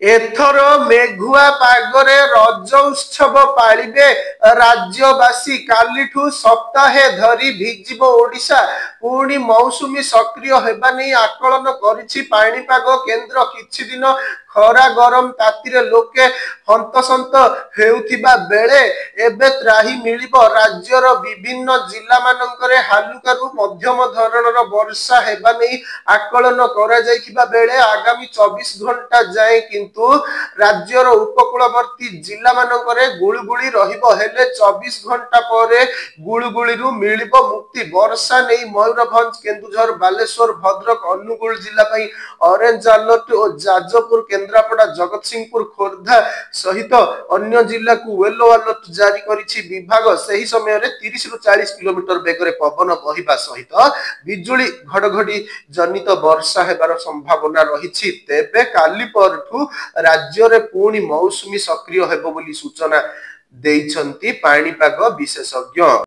एथर मेघुआ पागरे रज उत्सव पालिबे राज्यवासी। कालीठू सप्ताहे धरी भिजिब ओडिशा। पुणी मौसुमी सक्रिय हेबा नै आकलन करिछि पाणीपाग केन्द्र। किछि दिन खरा गरम तातीरे लोके हंतसंत हेउथिबा बेले एबे त्राही मिलिब। राज्यर विभिन्न जिला मानकरे हालुकारु मध्यम धरणर वर्षा हेबा नै आकलन करा जायथिबा बेले आगामी 24 घंटा जाए किंतु राज्यर उपकूलवर्ती जिला मानकरे गुळुगुळी रहिबो। हेले 24 घंटा परे गुळुगुळीरु मिलिबो मुक्ति। वर्षा नै मयूरभंज, केन्दुझर, बालेश्वर, भद्रक, अनुगुल जिला पई ऑरेंज अलर्ट और जाजपुर, केन्द्रापड़ा, जगतसिंहपुर, खोर्धा सहित अन्य जिला को येलो अलर्ट जारी करिछि विभाग। सही समय रे 30 रु 40 किलोमीटर बेगरे पवन बहिबा सहित बिजुली घड़घड़ी जनित वर्षा हेबार संभावना रहिछि। तेबे काली परठू राज्य रे पुणी मौसुमी सक्रिय हेबो बोली सूचना देइछंती पाणीपाग विशेषज्ञ।